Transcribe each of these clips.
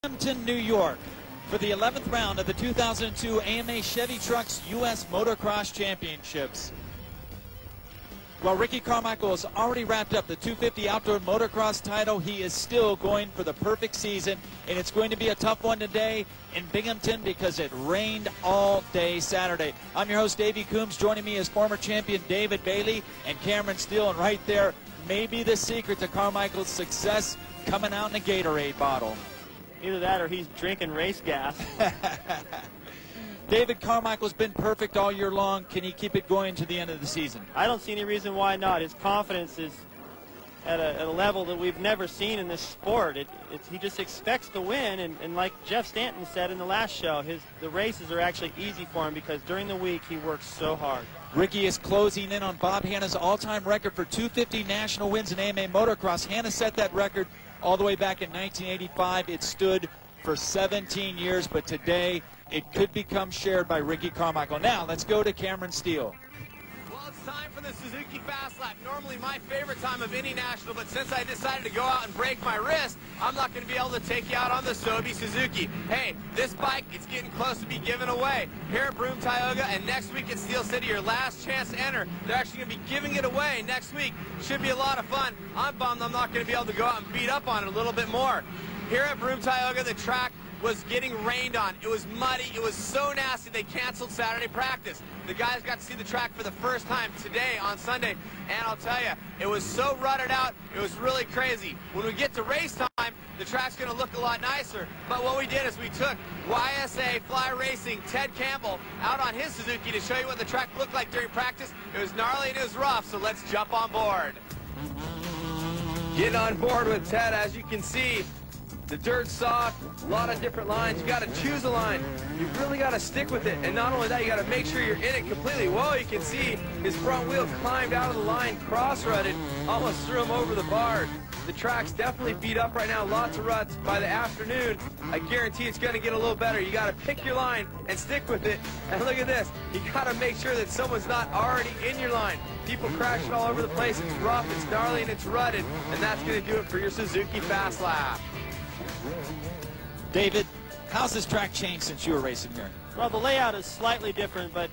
Binghamton, New York, for the 11th round of the 2002 AMA Chevy Trucks U.S. Motocross Championships. While Ricky Carmichael has already wrapped up the 250 outdoor motocross title, he is still going for the perfect season, and it's going to be a tough one today in Binghamton because it rained all day Saturday. I'm your host, Davey Coombs. Joining me is former champion David Bailey and Cameron Steele, and right there may be the secret to Carmichael's success coming out in a Gatorade bottle. Either that or he's drinking race gas. David, Carmichael's been perfect all year long. Can he keep it going to the end of the season? I don't see any reason why not. His confidence is at a level that we've never seen in this sport. He just expects to win, and like Jeff Stanton said in the last show, the races are actually easy for him because during the week he works so hard. Ricky is closing in on Bob Hanna's all-time record for 250 national wins in AMA motocross. Hanna set that record all the way back in 1985. It stood for 17 years, but today it could become shared by Ricky Carmichael. Now, let's go to Cameron Steele. Well, it's time for the Suzuki Fast Lap. Normally my favorite time of any national, but since I decided to go out and break my wrist, I'm not going to be able to take you out on the Sobe Suzuki. Hey, this bike, it's getting close to be given away. Here at Broome, Tioga, and next week at Steel City, your last chance to enter. They're actually going to be giving it away next week. Should be a lot of fun. I'm bummed I'm not going to be able to go out and beat up on it a little bit more. Here at Broome, Tioga, the track was getting rained on. It was muddy. It was so nasty they canceled Saturday practice. The guys got to see the track for the first time today on Sunday, and I'll tell you, it was so rutted out, it was really crazy. When we get to race time, the track's going to look a lot nicer, but what we did is we took YSA Fly Racing Ted Campbell out on his Suzuki to show you what the track looked like during practice. It was gnarly and it was rough, so let's jump on board. Getting on board with Ted, as you can see, the dirt's soft, a lot of different lines. You got to choose a line. You really got to stick with it. And not only that, you got to make sure you're in it completely. Whoa, you can see his front wheel climbed out of the line, cross-rutted, almost threw him over the bar. The track's definitely beat up right now, lots of ruts. By the afternoon, I guarantee it's going to get a little better. You got to pick your line and stick with it. And look at this. You got to make sure that someone's not already in your line. People crashing all over the place. It's rough, it's gnarly, and it's rutted. And that's going to do it for your Suzuki Fast Lap. David, how's this track changed since you were racing here? Well, the layout is slightly different, but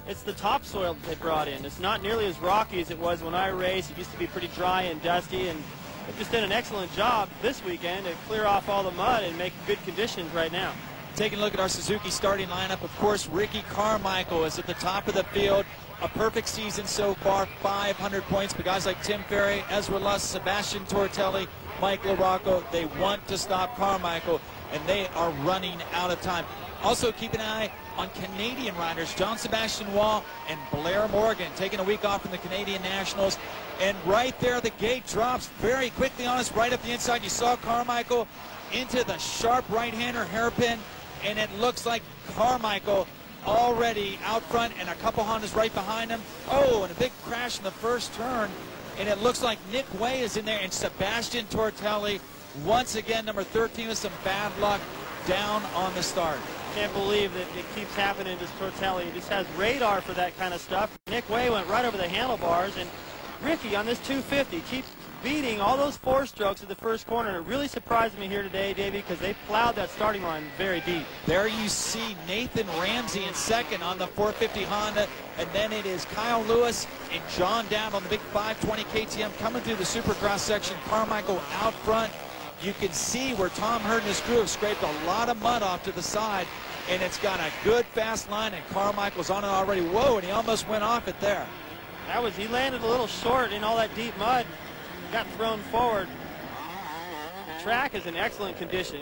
it's the topsoil that they brought in. It's not nearly as rocky as it was when I raced. It used to be pretty dry and dusty, and they've just done an excellent job this weekend to clear off all the mud and make good conditions right now. Taking a look at our Suzuki starting lineup, of course, Ricky Carmichael is at the top of the field. A perfect season so far, 500 points. But guys like Tim Ferry, Ezra Luss, Sebastian Tortelli, Mike LaRocco, they want to stop Carmichael, and they are running out of time. Also, keep an eye on Canadian riders, John Sebastian Wall and Blair Morgan, taking a week off from the Canadian Nationals. And right there, the gate drops very quickly on us, right up the inside. You saw Carmichael into the sharp right-hander hairpin, and it looks like Carmichael already out front and a couple Hondas right behind him. Oh, and a big crash in the first turn. And it looks like Nick Way is in there, and Sebastian Tortelli, once again, number 13 with some bad luck, down on the start. Can't believe that it keeps happening to Tortelli. He just has radar for that kind of stuff. Nick Way went right over the handlebars, and Ricky on this 250 keeps beating all those four-strokes at the first corner. And it really surprised me here today, Davey, because they plowed that starting line very deep. There you see Nathan Ramsey in second on the 450 Honda, and then it is Kyle Lewis and John Dowd on the big 520 KTM coming through the Supercross section. Carmichael out front. You can see where Tom Hurd and his crew have scraped a lot of mud off to the side, and it's got a good fast line, and Carmichael's on it already. Whoa, and he almost went off it there. He landed a little short in all that deep mud. Got thrown forward. The track is in excellent condition.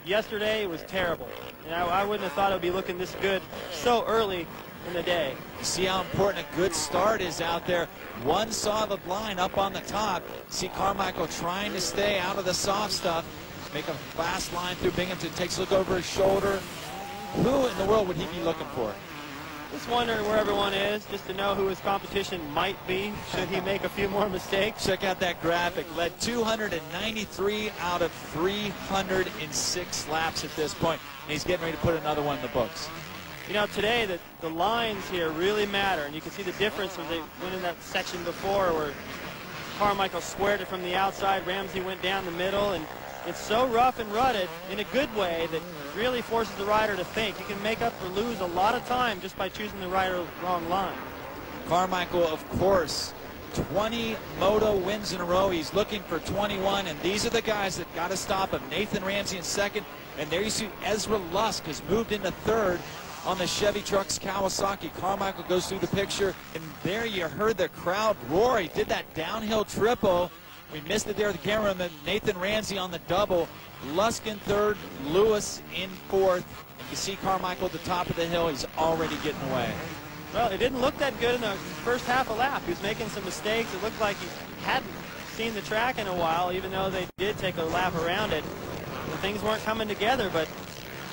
Yesterday it was terrible. And I wouldn't have thought it would be looking this good so early in the day. You see how important a good start is out there. One solid line up on the top. See Carmichael trying to stay out of the soft stuff. Make a fast line through Binghamton. Takes a look over his shoulder. Who in the world would he be looking for? Just wondering where everyone is, just to know who his competition might be, should he make a few more mistakes. Check out that graphic. Led 293 out of 306 laps at this point. And he's getting ready to put another one in the books. You know, today the lines here really matter, and you can see the difference when they went in that section before where Carmichael squared it from the outside, Ramsey went down the middle, and it's so rough and rutted in a good way that really forces the rider to think. You can make up or lose a lot of time just by choosing the right or wrong line. Carmichael, of course, 20 moto wins in a row. He's looking for 21, and these are the guys that got to stop him. Nathan Ramsey in second, and there you see Ezra Lusk has moved into third on the Chevy trucks Kawasaki. Carmichael goes through the picture, and there you heard the crowd roar. He did that downhill triple. We missed it there at the camera, and then Nathan Ramsey on the double. Lusk in third, Lewis in fourth. And you see Carmichael at the top of the hill. He's already getting away. Well, it didn't look that good in the first half a lap. He was making some mistakes. It looked like he hadn't seen the track in a while, even though they did take a lap around it. And things weren't coming together, but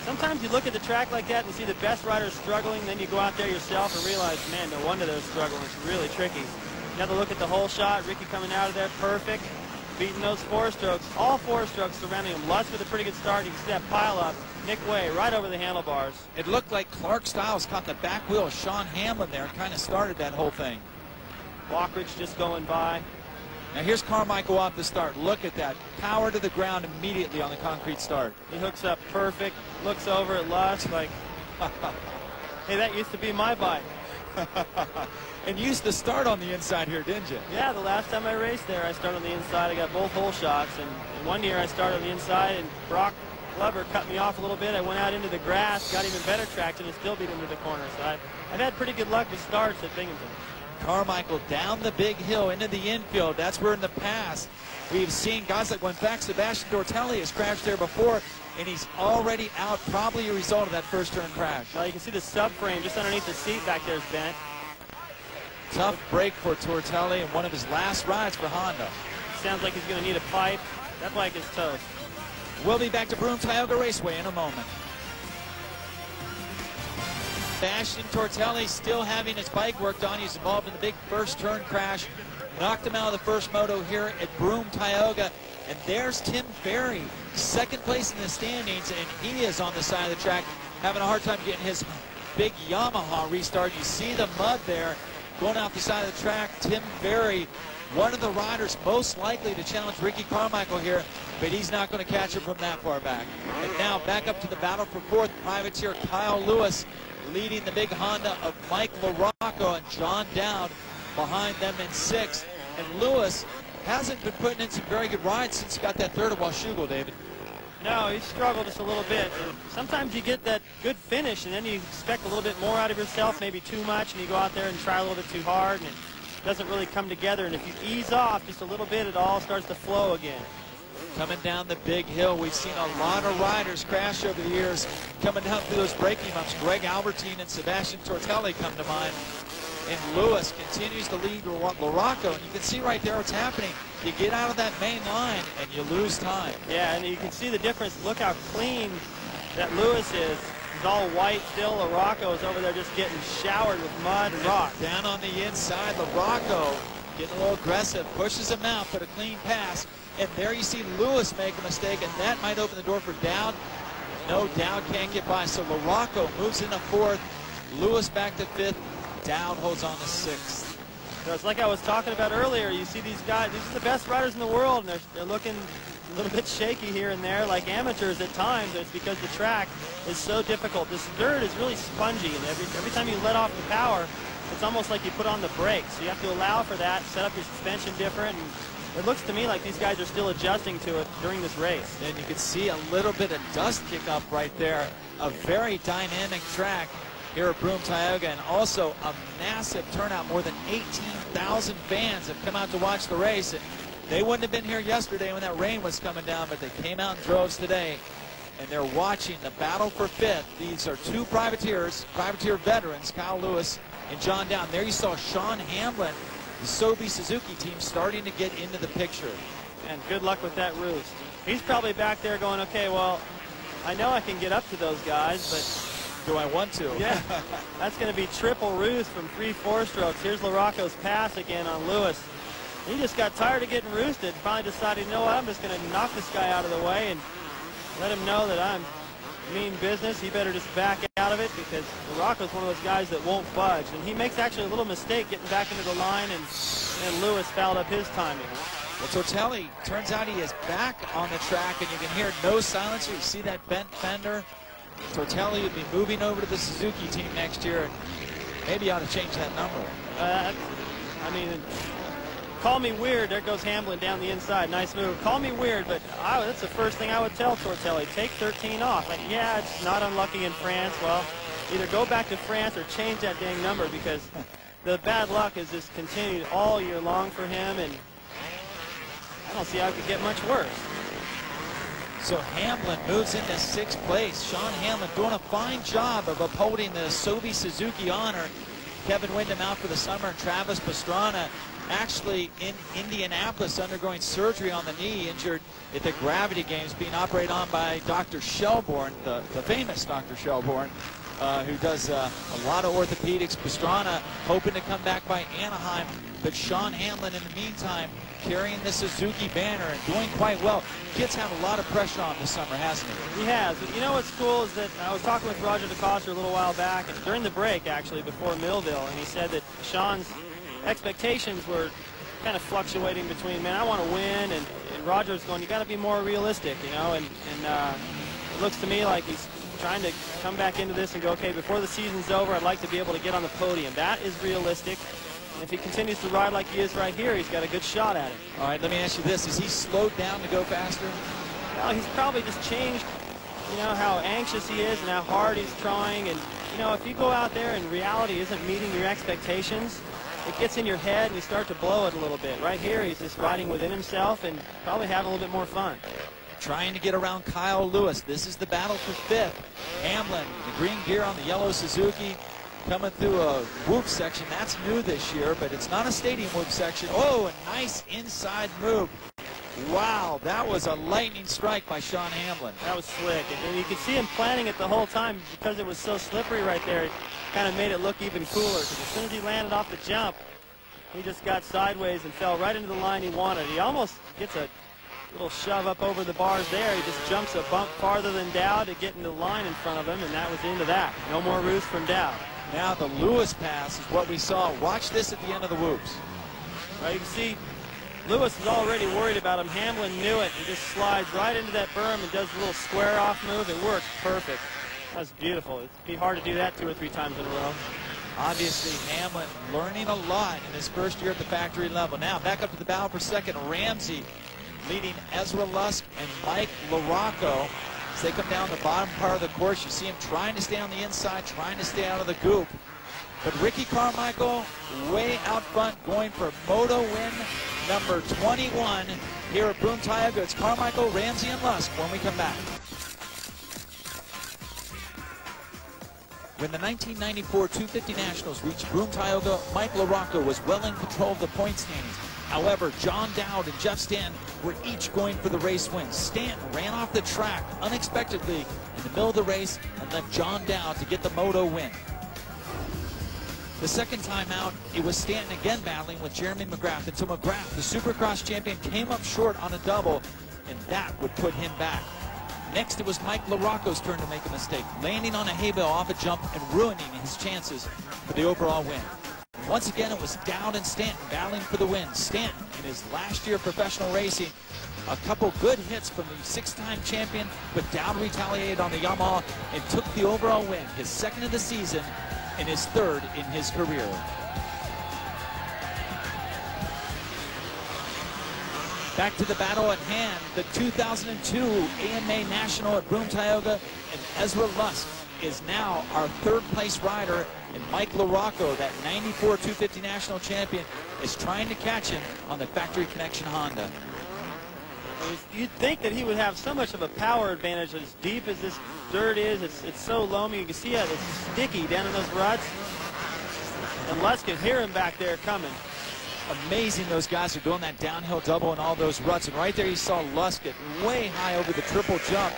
sometimes you look at the track like that and see the best riders struggling, then you go out there yourself and realize, man, no wonder they're struggling. It's really tricky. You have to look at the whole shot. Ricky coming out of there perfect, beating those four strokes. All four strokes surrounding him. Lutz with a pretty good start. You can see that pile up. Nick Way right over the handlebars. It looked like Clark Stiles caught the back wheel of Sean Hamlin there and kind of started that whole thing. Walkridge just going by. Now here's Carmichael off the start. Look at that. Power to the ground immediately on the concrete start. He hooks up perfect, looks over at Lusk like, hey, that used to be my bike. And you used to start on the inside here, didn't you? Yeah, the last time I raced there, I started on the inside. I got both hole shots. And one year I started on the inside, and Brock Glover cut me off a little bit. I went out into the grass, got even better traction, and still beat him to the corner. So I've had pretty good luck with starts at Binghamton. Carmichael down the big hill into the infield. That's where in the past we've seen guys like, in fact, Sebastian Tortelli has crashed there before, and he's already out, probably a result of that first turn crash. Well, you can see the subframe just underneath the seat back there is bent. Tough break for Tortelli and one of his last rides for Honda. Sounds like he's going to need a pipe. That bike is toast. We'll be back to Broome Tioga Raceway in a moment. Sebastian Tortelli still having his bike worked on. He's involved in the big first turn crash. Knocked him out of the first moto here at Broome Tioga. And there's Tim Ferry, second place in the standings, and he is on the side of the track having a hard time getting his big Yamaha restart. You see the mud there going out the side of the track. Tim Ferry, one of the riders most likely to challenge Ricky Carmichael here, but he's not going to catch him from that far back. And now back up to the battle for fourth, privateer Kyle Lewis leading the big Honda of Mike LaRocco and John Dowd behind them in sixth. And Lewis hasn't been putting in some very good rides since he got that third of Washougal, David. No, he struggled just a little bit. And sometimes you get that good finish, and then you expect a little bit more out of yourself, maybe too much, and you go out there and try a little bit too hard, and it doesn't really come together. And if you ease off just a little bit, it all starts to flow again. Coming down the big hill, we've seen a lot of riders crash over the years coming down through those braking bumps. Greg Albertine and Sebastian Tortelli come to mind. And Lewis continues to lead LaRocco, and you can see right there what's happening. You get out of that main line, and you lose time. Yeah, and you can see the difference. Look how clean that Lewis is. He's all white still. LaRocco is over there just getting showered with mud and rock. Down on the inside, LaRocco getting a little aggressive, pushes him out, put a clean pass. And there you see Lewis make a mistake, and that might open the door for Dowd. No, Dowd can't get by, so LaRocco moves into fourth. Lewis back to fifth. Dowd holds on to sixth. So it's like I was talking about earlier. You see these guys, these are the best riders in the world, and they're looking a little bit shaky here and there, like amateurs at times. It's because the track is so difficult. This dirt is really spongy, and every time you let off the power, it's almost like you put on the brakes. So you have to allow for that, set up your suspension different, and it looks to me like these guys are still adjusting to it during this race. And you can see a little bit of dust kick up right there. A very dynamic track here at Broome Tioga, and also a massive turnout. More than 18,000 fans have come out to watch the race. And they wouldn't have been here yesterday when that rain was coming down, but they came out in droves today, and they're watching the battle for fifth. These are two privateers, privateer veterans, Kyle Lewis and John Dowd. There you saw Sean Hamlin, the Sobe Suzuki team, starting to get into the picture. And good luck with that roost. He's probably back there going, okay, well, I know I can get up to those guys, but do I want to? Yeah, that's going to be triple roost from 3-4 strokes. Here's LaRocco's pass again on Lewis. He just got tired of getting roosted. Finally decided, you know what, I'm just going to knock this guy out of the way and let him know that I'm mean business. He better just back out of it, because LaRocco's one of those guys that won't budge. And he makes actually a little mistake getting back into the line, and Lewis fouled up his timing. Well, Tortelli, turns out he is back on the track, and you can hear no silencer. You see that bent fender? Tortelli would be moving over to the Suzuki team next year, and maybe ought to change that number. I mean, call me weird. There goes Hamlin down the inside. Nice move. Call me weird, but that's the first thing I would tell Tortelli. Take 13 off. Like, yeah, it's not unlucky in France. Well, either go back to France or change that dang number, because the bad luck has just continued all year long for him, and I don't see how it could get much worse. So Hamlin moves into 6th place. Sean Hamlin doing a fine job of upholding the Sobe Suzuki honor. Kevin Windham out for the summer. Travis Pastrana actually in Indianapolis undergoing surgery on the knee, injured at the Gravity Games, being operated on by Dr. Shelbourne, the famous Dr. Shelbourne, who does a lot of orthopedics. Pastrana hoping to come back by Anaheim, but Sean Hamlin in the meantime carrying the Suzuki banner and doing quite well. Kid's had a lot of pressure on this summer, hasn't he? He has. You know what's cool is that I was talking with Roger DeCoster a little while back, and during the break actually before Millville, and he said that Sean's expectations were kind of fluctuating between, man, I want to win, and Roger's going, you got to be more realistic, you know, and it looks to me like he's trying to come back into this and go, okay, before the season's over, I'd like to be able to get on the podium. That is realistic. And if he continues to ride like he is right here, he's got a good shot at it. All right, let me ask you this. Is he slowed down to go faster? Well, he's probably just changed, you know, how anxious he is and how hard he's trying. And, you know, if you go out there and reality isn't meeting your expectations, it gets in your head and you start to blow it a little bit. Right here, he's just riding within himself and probably having a little bit more fun. Trying to get around Kyle Lewis. This is the battle for 5th. Hamlin, the green gear on the yellow Suzuki, coming through a whoop section. That's new this year, but it's not a stadium whoop section. Oh, a nice inside move. Wow, that was a lightning strike by Sean Hamlin. That was slick, and you could see him planning it the whole time because it was so slippery right there. It kind of made it look even cooler, because as soon as he landed off the jump, he just got sideways and fell right into the line he wanted. He almost gets a little shove up over the bars there. He just jumps a bump farther than Dowd to get into the line in front of him, and that was into that. No more roost from Dowd. Now the Lewis pass is what we saw. Watch this at the end of the whoops. Right, you can see Lewis is already worried about him. Hamlin knew it. He just slides right into that berm and does a little square off move. It works perfect. That's beautiful. It'd be hard to do that 2 or 3 times in a row. Obviously, Hamlin learning a lot in his first year at the factory level. Now back up to the battle for 2nd. Ramsey leading Ezra Lusk and Mike LaRocco. As they come down the bottom part of the course, you see him trying to stay on the inside, trying to stay out of the goop. But Ricky Carmichael way out front, going for moto win number 21 here at Broome Tioga. It's Carmichael, Ramsey, and Lusk when we come back. When the 1994 250 Nationals reached Broome Tioga, Mike LaRocco was well in control of the point standings. However, John Dowd and Jeff Stanton were each going for the race win. Stanton ran off the track unexpectedly in the middle of the race and left John Dowd to get the moto win. The second time out, it was Stanton again battling with Jeremy McGrath until McGrath, the Supercross champion, came up short on a double, and that would put him back. Next, it was Mike LaRocco's turn to make a mistake, landing on a hay bale off a jump and ruining his chances for the overall win. Once again, it was Dowd and Stanton battling for the win. Stanton, in his last year of professional racing, a couple good hits from the 6-time champion, but Dowd retaliated on the Yamaha and took the overall win, his 2nd of the season and his 3rd in his career. Back to the battle at hand, the 2002 AMA National at Broome Tioga, and Ezra Lusk is now our 3rd place rider, and Mike LaRocco, that 94 250 National champion, is trying to catch him on the Factory Connection Honda. You'd think that he would have so much of a power advantage as deep as this dirt is. It's so loamy. You can see how it's sticky down in those ruts. And Lusk can hear him back there coming. Amazing those guys are doing that downhill double in all those ruts. And right there you saw Lusk get way high over the triple jump.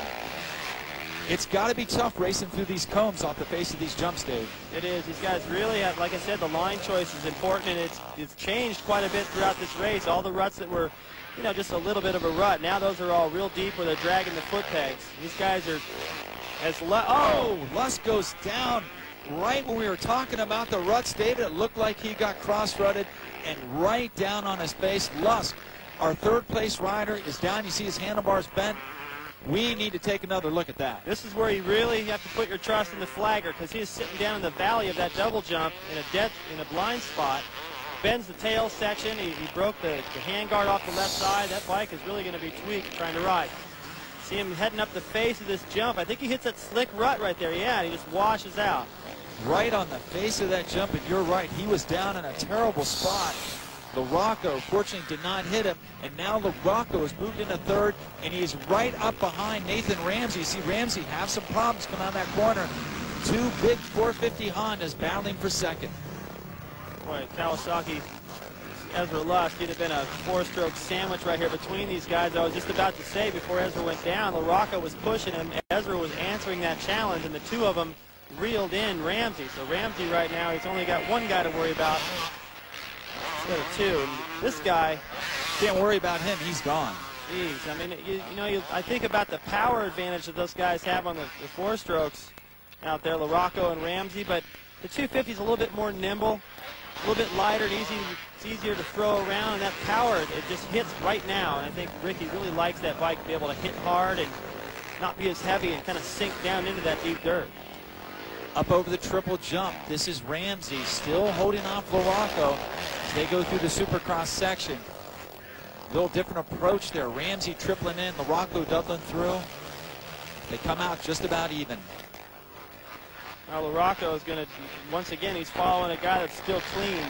It's got to be tough racing through these combs off the face of these jumps, Dave. It is. These guys really have, like I said, the line choice is important, and it's changed quite a bit throughout this race. All the ruts that were, you know, just a little bit of a rut, now those are all real deep where they're dragging the foot pegs. These guys are Lusk goes down right when we were talking about the ruts, David. It looked like he got cross-rutted and right down on his face. Lusk our third place rider is down. You see his handlebars bent. We need to take another look at that. This is where you really have to put your trust in the flagger, because he is sitting down in the valley of that double jump in a blind spot. Bends the tail section. He broke the handguard off the left side. That bike is really going to be tweaked trying to ride. See him heading up the face of this jump. I think he hits that slick rut right there. Yeah, he just washes out. Right on the face of that jump, and you're right. He was down in a terrible spot. LaRocco, fortunately, did not hit him, and now LaRocco has moved into third, and he's right up behind Nathan Ramsey. You see Ramsey have some problems coming out of that corner. Two big 450 Hondas battling for second. Boy, Kawasaki, Ezra Lusk, he'd have been a four-stroke sandwich right here between these guys. I was just about to say, before Ezra went down, LaRocco was pushing him. Ezra was answering that challenge, and the two of them reeled in Ramsey. So Ramsey right now, he's only got one guy to worry about instead of two. And this guy, can't worry about him. He's gone. Geez, I mean, I think about the power advantage that those guys have on the four strokes out there, LaRocco and Ramsey, but the 250 is a little bit more nimble, a little bit lighter, and it's easier to throw around, and that power, it just hits right now. And I think Ricky really likes that bike to be able to hit hard and not be as heavy and kind of sink down into that deep dirt. Up over the triple jump. This is Ramsey still holding off LaRocco. They go through the Supercross section. A little different approach there. Ramsey tripling in, LaRocco doubling through. They come out just about even. Now LaRocco is going to, once again, he's following a guy that's still clean.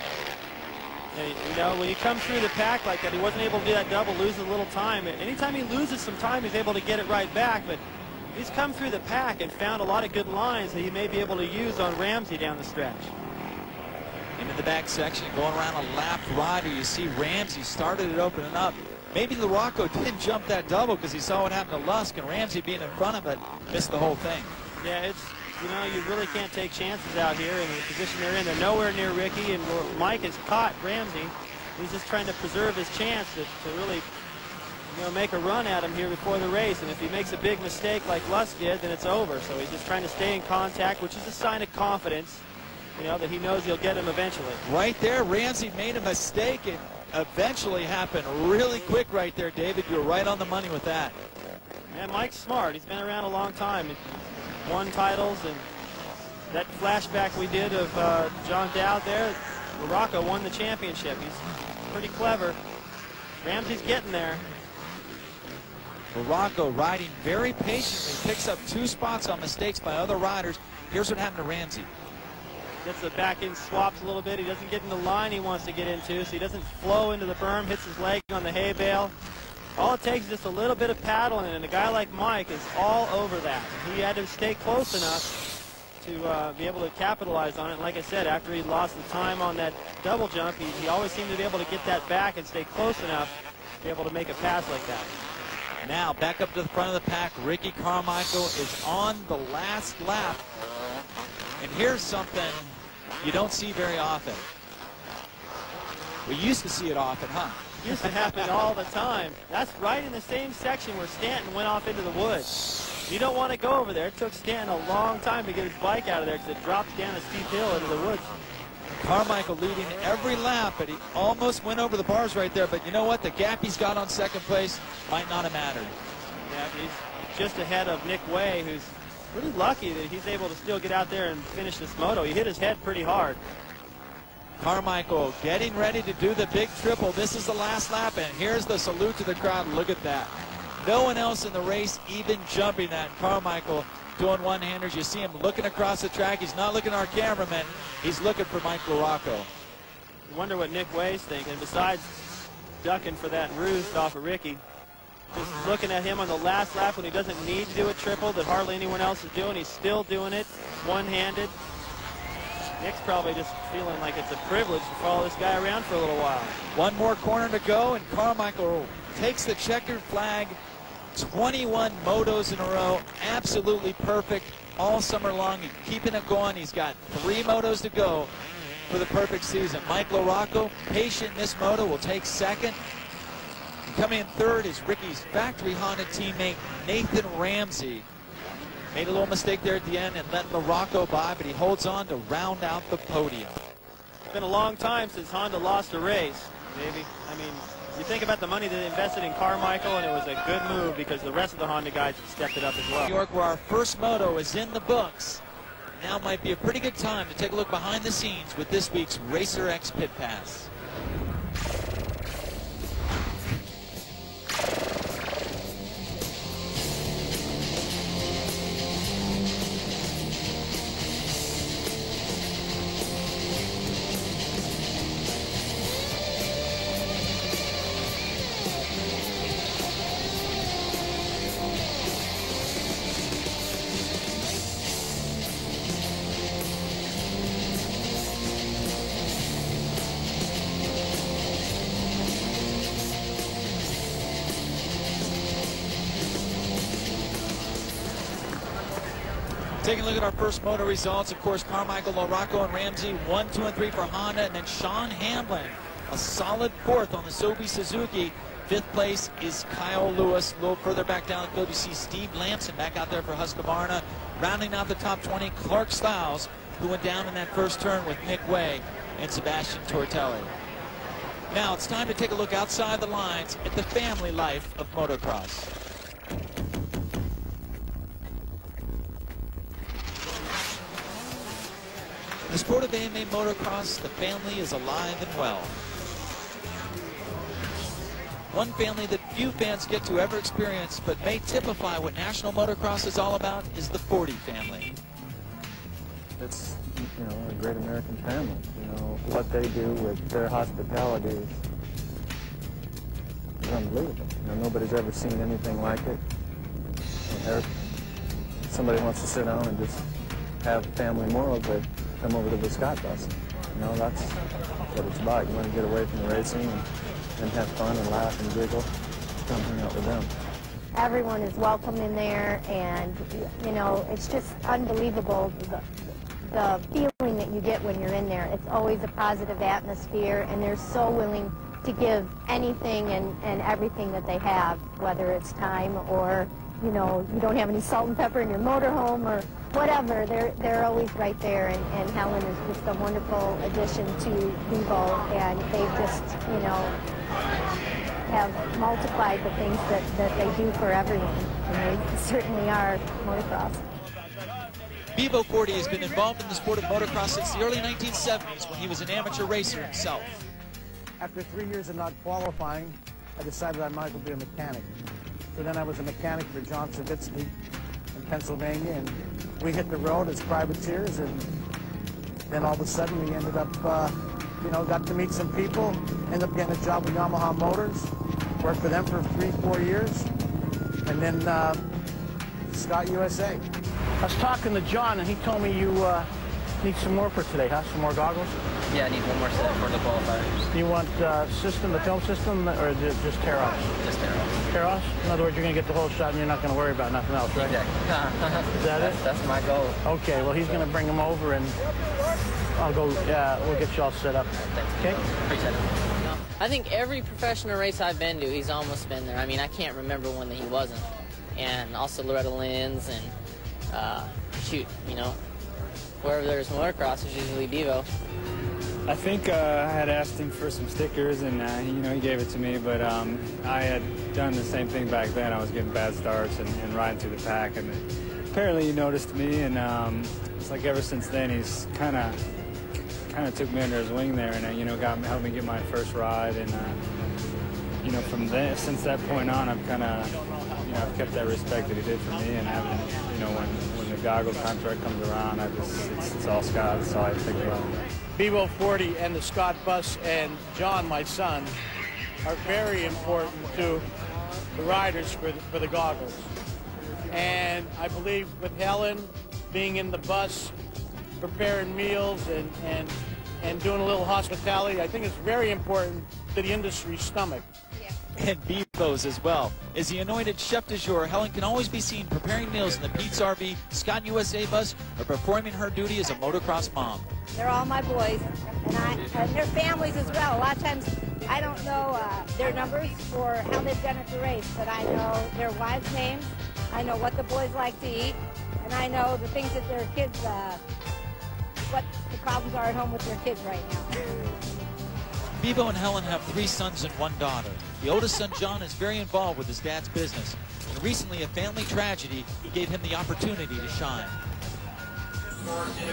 And, you know, when he comes through the pack like that, he wasn't able to do that double, loses a little time. Anytime he loses some time, he's able to get it right back. But he's come through the pack and found a lot of good lines that he may be able to use on Ramsey down the stretch. Into the back section, going around a lap rider. You see Ramsey started it opening up. Maybe LaRocco didn't jump that double because he saw what happened to Lusk, and Ramsey being in front of it missed the whole thing. Yeah, it's, you know, you really can't take chances out here in the position they're in. They're nowhere near Ricky, and Mike has caught Ramsey. He's just trying to preserve his chance to really, you know, make a run at him here before the race. And if he makes a big mistake like Lusk did, then it's over. So he's just trying to stay in contact, which is a sign of confidence, you know, that he knows he'll get him eventually. Right there, Ramsey made a mistake. It eventually happened really quick right there, David. You were right on the money with that. And Mike's smart. He's been around a long time. Won titles, and that flashback we did of John Dowd there, LaRocco won the championship. He's pretty clever. Ramsey's getting there. LaRocco riding very patiently, picks up 2 spots on mistakes by other riders. Here's what happened to Ramsey. Gets the back end swaps a little bit. He doesn't get in the line he wants to get into, so he doesn't flow into the berm, hits his leg on the hay bale. All it takes is just a little bit of paddling, and a guy like Mike is all over that. He had to stay close enough to be able to capitalize on it. And like I said, after he lost the time on that double jump, he always seemed to be able to get that back and stay close enough to be able to make a pass like that. Now back up to the front of the pack. Ricky Carmichael is on the last lap. And here's something you don't see very often. We used to see it often, huh? Used to happen all the time. That's right in the same section where Stanton went off into the woods. You don't want to go over there. It took Stanton a long time to get his bike out of there because it drops down a steep hill into the woods. Carmichael leading every lap, but he almost went over the bars right there. But you know what? The gap he's got on second place might not have mattered. Yeah, he's just ahead of Nick Way, who's pretty lucky that he's able to still get out there and finish this moto. He hit his head pretty hard. Carmichael getting ready to do the big triple. This is the last lap, and here's the salute to the crowd. Look at that. No one else in the race even jumping that. Carmichael doing one-handers. You see him looking across the track. He's not looking at our cameraman. He's looking for Mike LaRocco. I wonder what Nick Way's thinking. Besides ducking for that roost off of Ricky, just looking at him on the last lap when he doesn't need to do a triple that hardly anyone else is doing. He's still doing it one-handed. Nick's probably just feeling like it's a privilege to follow this guy around for a little while. One more corner to go, and Carmichael takes the checkered flag. 21 motos in a row, absolutely perfect all summer long. He's keeping it going. He's got 3 motos to go for the perfect season. Mike LaRocco, patient in this moto, will take second. Coming in third is Ricky's factory Honda teammate, Nathan Ramsey. Made a little mistake there at the end and let LaRocco by, but he holds on to round out the podium. It's been a long time since Honda lost a race, maybe. I mean, You think about the money they invested in Carmichael, and it was a good move because the rest of the Honda guys stepped it up as well. New York, where our first moto is in the books. Now might be a pretty good time to take a look behind the scenes with this week's Racer X Pit Pass. Taking a look at our first moto results, of course, Carmichael, LaRocco, and Ramsey, 1, 2, and 3 for Honda, and then Sean Hamlin, a solid 4th on the Sobe Suzuki. 5th place is Kyle Lewis. A little further back down the field, you see Steve Lamson back out there for Husqvarna. Rounding out the top 20, Clark Stiles, who went down in that first turn with Nick Way and Sebastian Tortelli. Now it's time to take a look outside the lines at the family life of motocross. In the sport of AMA motocross, the family is alive and well. One family that few fans get to ever experience, but may typify what national motocross is all about, is the Forty family. It's, you know, a great American family. You know, what they do with their hospitality is unbelievable. You know, nobody's ever seen anything like it. Somebody wants to sit down and just have family morals, they come over to the Scott bus. You know, that's what it's about. You want to get away from the racing and have fun and laugh and giggle. Come hang out with them. Everyone is welcome in there, and you know, it's just unbelievable the feeling that you get when you're in there. It's always a positive atmosphere, and they're so willing to give anything and everything that they have, whether it's time or, you know, you don't have any salt and pepper in your motorhome or whatever. They're always right there, and Helen is just a wonderful addition to Vivo, and they've just, you know, have multiplied the things that they do for everyone, and they certainly are motocross. Vivo Forti has been involved in the sport of motocross since the early 1970s when he was an amateur racer himself. After 3 years of not qualifying, I decided I might as well be a mechanic. So then I was a mechanic for John Savitsky in Pennsylvania, and we hit the road as privateers, and then all of a sudden we ended up, you know, got to meet some people, ended up getting a job with Yamaha Motors, worked for them for 3-4 years, and then Scott USA. I was talking to John, and he told me you need some more for today, huh? Some more goggles? Yeah, I need one more set for the qualifiers. You want system, the film system, or just tear-offs? Just tear-offs. Tear-offs? In other words, you're going to get the whole shot, and you're not going to worry about nothing else, right? Exactly. Is that it? That's my goal. Okay, well, he's going to bring them over, and I'll go, we'll get you all set up. Okay? Appreciate it. I think every professional race I've been to, he's almost been there. I mean, I can't remember one that he wasn't. And also Loretta Lynn's, and shoot, you know, wherever there's motocross, it's usually Bevo. I think I had asked him for some stickers, and you know, he gave it to me, but I had done the same thing back then. I was getting bad starts and riding through the pack, and apparently he noticed me, and it's like ever since then he's kind of took me under his wing there, and you know, helped me get my first ride, and you know, from there, since that point on, I've kind of, you know, I've kept that respect that he did for me, and having, you know, when the goggles contract comes around, it's all Scott. That's all I think about. Bevo 40 and the Scott bus and John, my son, are very important to the riders for the goggles. And I believe with Helen being in the bus, preparing meals and doing a little hospitality, I think it's very important to the industry's stomach. And Bevo's as well. As the anointed chef du jour, Helen can always be seen preparing meals in the Pete's RV, Scott USA bus, or performing her duty as a motocross mom. They're all my boys, and their families as well. A lot of times I don't know their numbers or how they've done at the race, but I know their wives' names, I know what the boys like to eat, and I know the things that their kids, what the problems are at home with their kids right now. Bevo and Helen have 3 sons and 1 daughter. The oldest son, John, is very involved with his dad's business. And recently, a family tragedy gave him the opportunity to shine.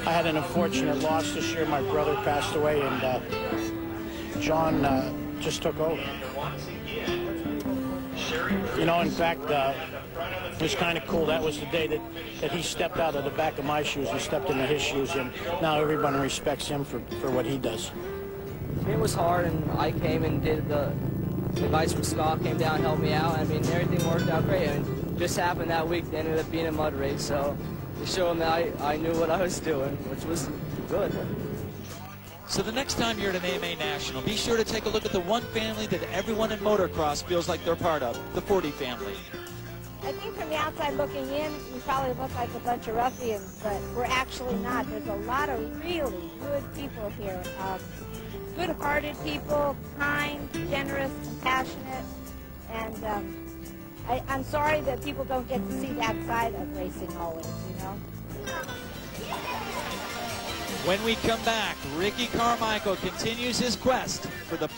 I had an unfortunate loss this year. My brother passed away, and John just took over. You know, in fact, it was kind of cool. That was the day that he stepped out of the back of my shoes. He stepped into his shoes, and now everyone respects him for what he does. It was hard, and I came and did the advice from Scott, came down, helped me out. I mean, everything worked out great. I mean, just happened that week, they ended up being a mud race, so to show him that I knew what I was doing, which was good. So the next time you're at an AMA National, be sure to take a look at the one family that everyone in motocross feels like they're part of, the Forty family. I think from the outside looking in, you probably look like a bunch of ruffians, but we're actually not. There's a lot of really good people here. Good-hearted people, kind, generous, compassionate, and I'm sorry that people don't get to see that side of racing always, you know. When we come back, Ricky Carmichael continues his quest for the